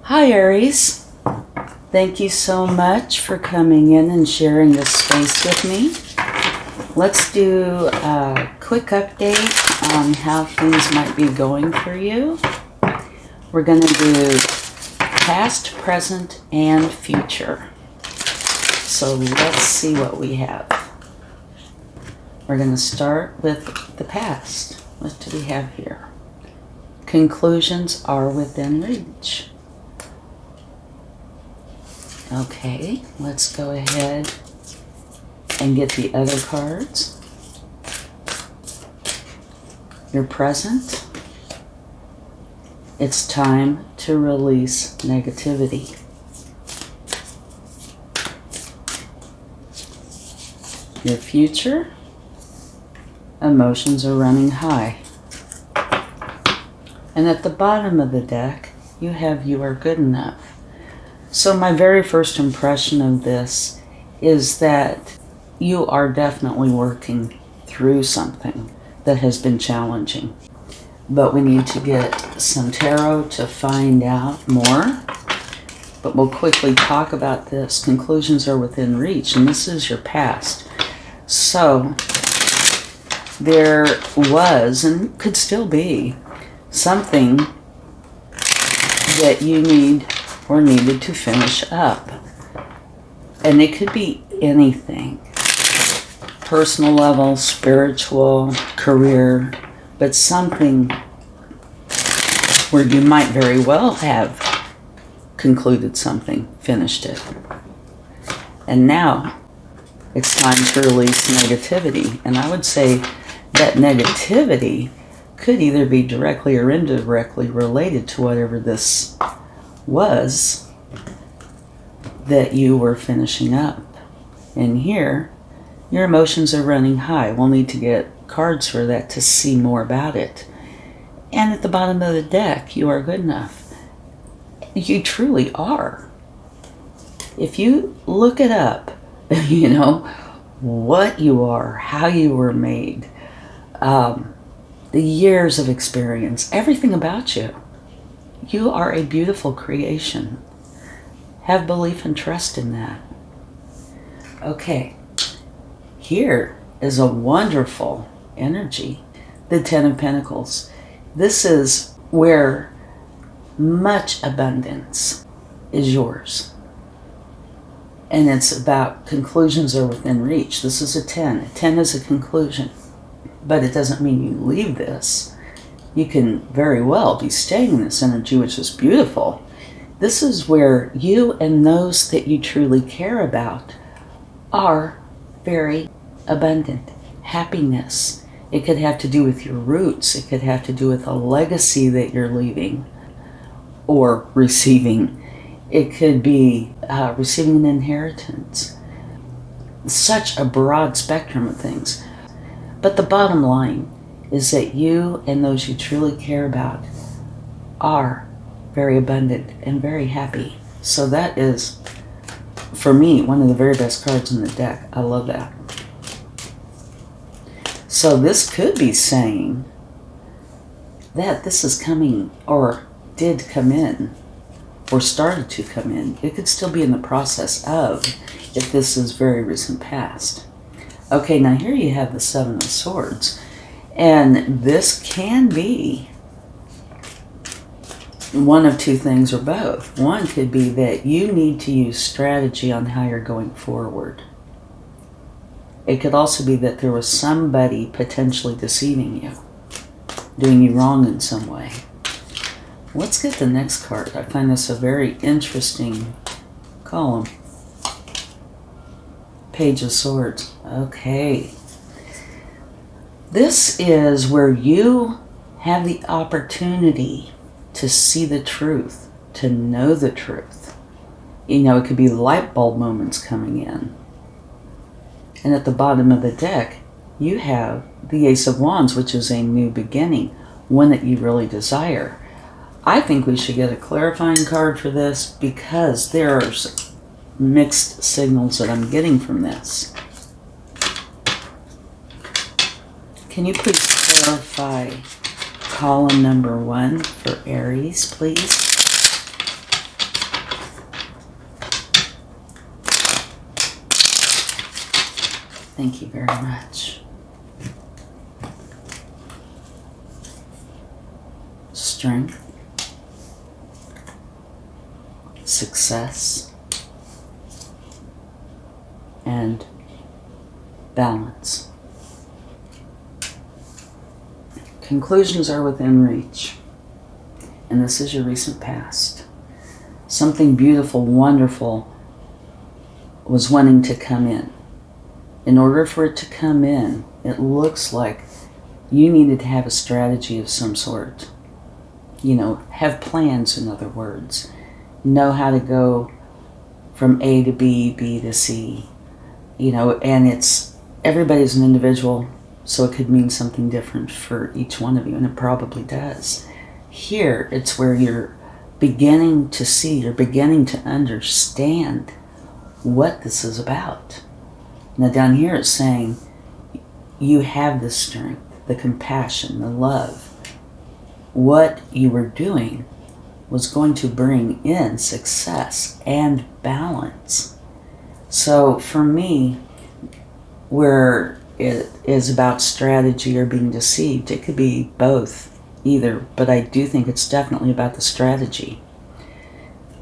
Hi Aries, thank you so much for coming in and sharing this space with me. Let's do a quick update on how things might be going for you. We're going to do past, present, and future. So let's see what we have. We're going to start with the past. What do we have here? Conclusions are within reach. Okay, let's go ahead and get the other cards. Your present. It's time to release negativity. Your future. Emotions are running high. And at the bottom of the deck, you have you are good enough. So my very first impression of this is that you are definitely working through something that has been challenging. But we need to get some tarot to find out more. But we'll quickly talk about this. Conclusions are within reach, and this is your past. So there was, and could still be, something that you need or needed to finish up. And it could be anything. Personal level, spiritual, career, but something where you might very well have concluded something, finished it. And now it's time to release negativity. And I would say that negativity could either be directly or indirectly related to whatever this was that you were finishing up. And here, your emotions are running high. We'll need to get cards for that to see more about it. And at the bottom of the deck, you are good enough. You truly are. If you look it up, you know, what you are, how you were made, the years of experience, everything about you. You are a beautiful creation. Have belief and trust in that. Okay, here is a wonderful energy, the Ten of Pentacles. This is where much abundance is yours. And it's about conclusions are within reach. This is a 10. A 10 is a conclusion. But it doesn't mean you leave this. You can very well be staying in this energy, which is beautiful. This is where you and those that you truly care about are very abundant. Happiness. It could have to do with your roots. It could have to do with a legacy that you're leaving or receiving. It could be receiving an inheritance. Such a broad spectrum of things. But the bottom line is that you and those you truly care about are very abundant and very happy. So that is, for me, one of the very best cards in the deck. I love that. So this could be saying that this is coming, or did come in, or started to come in. It could still be in the process of, if this is very recent past. Okay, now here you have the Seven of Swords. And this can be one of two things or both. One could be that you need to use strategy on how you're going forward. It could also be that there was somebody potentially deceiving you, doing you wrong in some way. Let's get the next card. I find this a very interesting column. Page of Swords. Okay. This is where you have the opportunity to see the truth, to know the truth. You know, it could be light bulb moments coming in. And at the bottom of the deck, you have the Ace of Wands, which is a new beginning, one that you really desire. I think we should get a clarifying card for this because there's mixed signals that I'm getting from this. Can you please clarify column number 1 for Aries, please? Thank you very much. Strength, success, and balance. Conclusions are within reach, and this is your recent past. Something beautiful, wonderful was wanting to come in. In order for it to come in, it looks like you needed to have a strategy of some sort. You know, have plans, in other words. Know how to go from A to B, B to C. You know, and everybody's an individual, so it could mean something different for each one of you, and it probably does. Here, it's where you're beginning to see, you're beginning to understand what this is about. Now down here it's saying you have the strength, the compassion, the love. What you were doing was going to bring in success and balance. So for me, where it is about strategy or being deceived, it could be both, either, but I do think it's definitely about the strategy.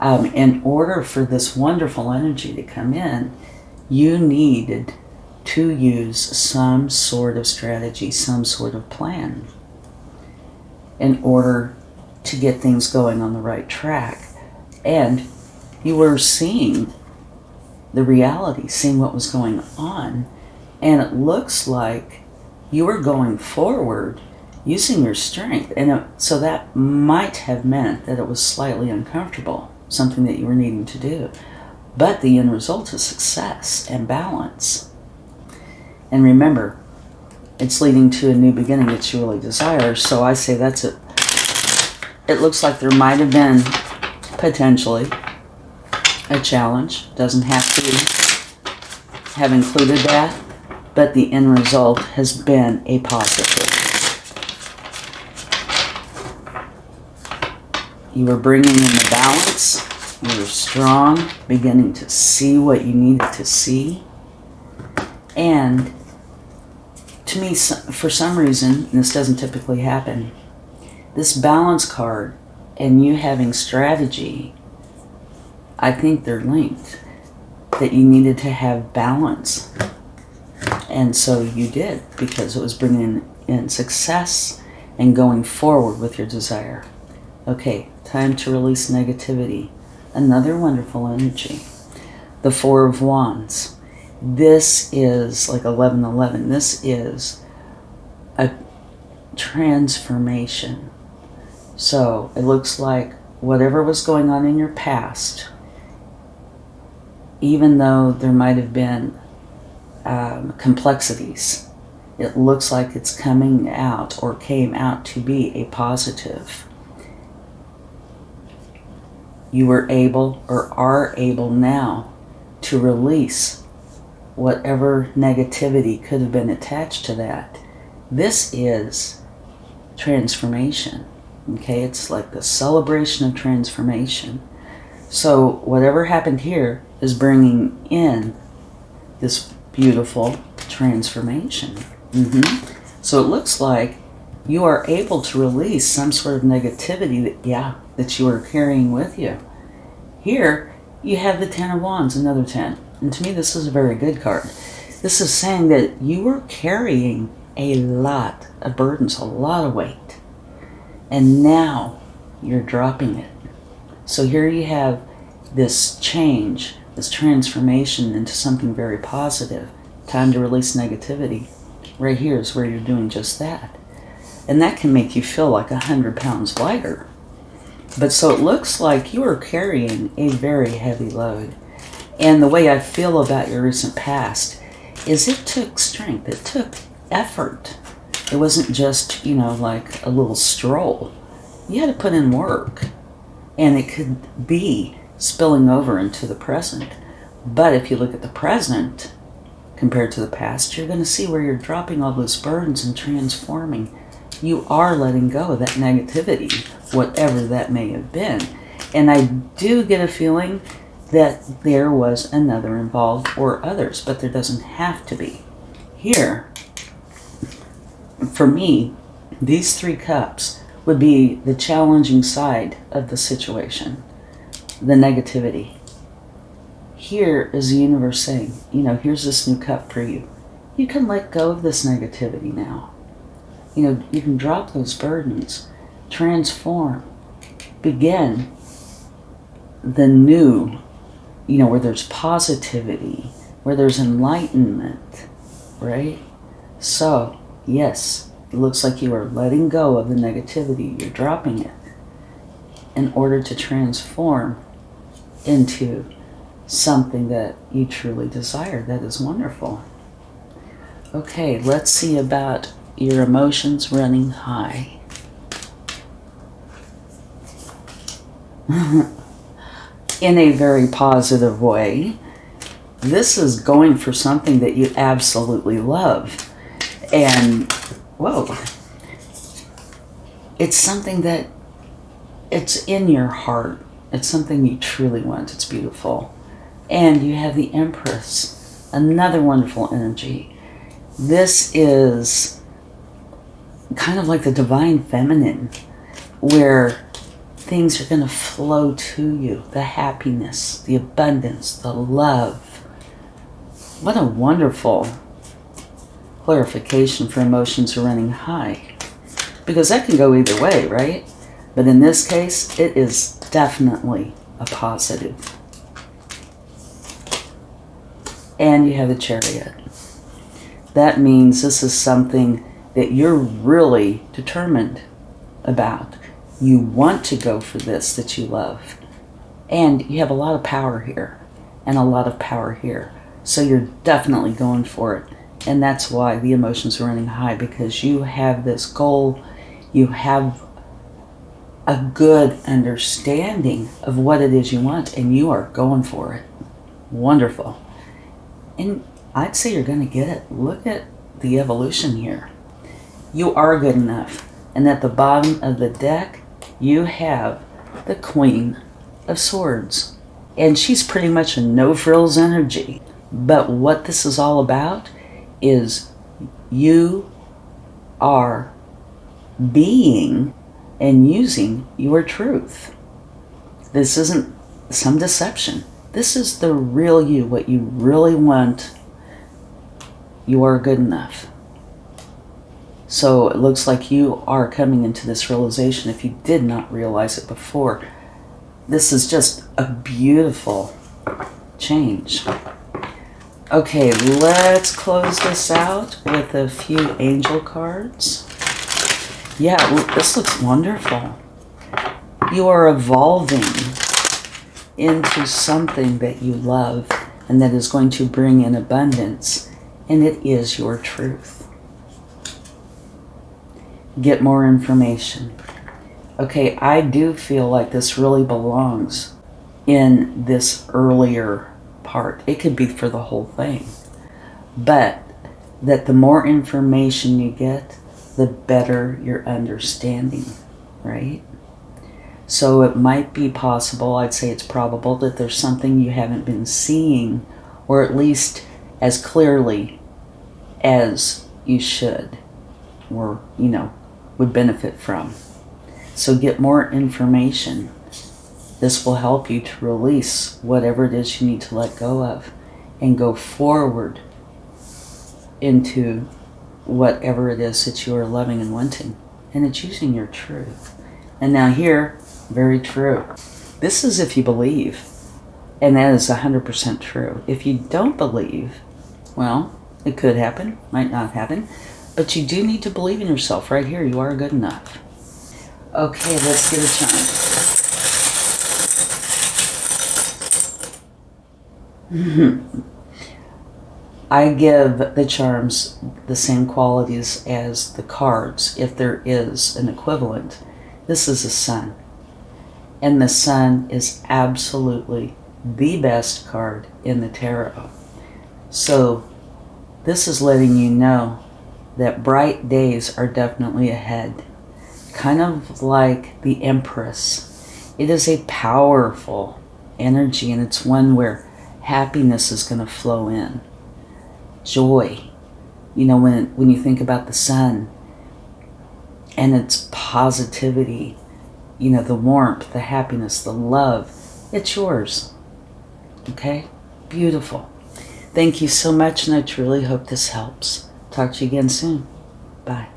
In order for this wonderful energy to come in, you needed to use some sort of strategy, some sort of plan, in order to get things going on the right track. And you were seeing the reality, seeing what was going on, and it looks like you were going forward using your strength. And so that might have meant that it was slightly uncomfortable, something that you were needing to do. But the end result is success and balance. And remember, it's leading to a new beginning that you really desire. So I say that's it. It looks like there might have been potentially a challenge. Doesn't have to have included that, but the end result has been a positive. You were bringing in the balance. You were strong, beginning to see what you needed to see. And to me, for some reason, and this doesn't typically happen, this balance card and you having strategy, I think they're linked. That you needed to have balance. And so you did, because it was bringing in success and going forward with your desire. Okay, time to release negativity. Another wonderful energy. The Four of Wands. This is like 11:11. This is a transformation. So it looks like whatever was going on in your past, even though there might have been complexities, it looks like it's coming out or came out to be a positive. You were able or are able now to release whatever negativity could have been attached to that. This is transformation. Okay, it's like the celebration of transformation. So whatever happened here is bringing in this beautiful transformation. So it looks like you are able to release some sort of negativity that you are carrying with you. Here, you have the Ten of Wands, another 10. And to me, this is a very good card. This is saying that you were carrying a lot of burdens, a lot of weight. And now you're dropping it. So here you have this change, this transformation into something very positive. Time to release negativity. Right here is where you're doing just that. And that can make you feel like 100 pounds lighter. But so it looks like you are carrying a very heavy load. And the way I feel about your recent past is it took strength. It took effort. It wasn't just, like a little stroll. You had to put in work. And it could be spilling over into the present. But if you look at the present compared to the past, you're going to see where you're dropping all those burdens and transforming. You are letting go of that negativity, whatever that may have been. And I do get a feeling that there was another involved or others, but there doesn't have to be. here, for me, these 3 cups would be the challenging side of the situation, the negativity. Here is the universe saying, you know, here's this new cup for you. You can let go of this negativity now. You know, you can drop those burdens, transform, begin the new, you know, where there's positivity, where there's enlightenment, right? So, yes, it looks like you are letting go of the negativity. You're dropping it in order to transform into something that you truly desire. That is wonderful. Okay, let's see about your emotions running high. In a very positive way. This is going for something that you absolutely love. And, whoa, it's something that it's in your heart. It's something you truly want. It's beautiful. And you have the Empress, another wonderful energy. This is kind of like the divine feminine, where things are going to flow to you. The happiness, the abundance, the love. What a wonderful clarification for emotions running high. Because that can go either way, right? But in this case, it is definitely a positive. And you have the Chariot. That means this is something that you're really determined about. You want to go for this that you love. And you have a lot of power here and a lot of power here. So you're definitely going for it. And that's why the emotions are running high, because you have this goal. You have a good understanding of what it is you want, and you are going for it. Wonderful. And I'd say you're going to get it. Look at the evolution here. You are good enough. And at the bottom of the deck, you have the Queen of Swords. And she's pretty much a no-frills energy. But what this is all about is you are being and using your truth. This isn't some deception. This is the real you, what you really want. You are good enough. So it looks like you are coming into this realization if you did not realize it before. This is just a beautiful change. Okay, let's close this out with a few angel cards. Yeah, this looks wonderful. You are evolving into something that you love and that is going to bring in abundance, and it is your truth. Get more information. Okay, I do feel like this really belongs in this earlier part. It could be for the whole thing. But that the more information you get, the better your understanding, right? So it might be possible, I'd say it's probable, that there's something you haven't been seeing, or at least as clearly as you should, or, you know, would benefit from. So get more information. This will help you to release whatever it is you need to let go of and go forward into whatever it is that you are loving and wanting. And it's using your truth. And now here, very true. This is if you believe. And that is 100% true. If you don't believe, well, it could happen, might not happen. But you do need to believe in yourself. Right here, you are good enough. Okay, let's get a charm. I give the charms the same qualities as the cards, if there is an equivalent. This is the sun. And the sun is absolutely the best card in the tarot. So this is letting you know that bright days are definitely ahead. Kind of like the Empress. It is a powerful energy, and it's one where happiness is going to flow in. Joy. You know, when you think about the sun and its positivity, you know, the warmth, the happiness, the love, it's yours. Okay? Beautiful. Thank you so much, and I truly hope this helps. Talk to you again soon. Bye.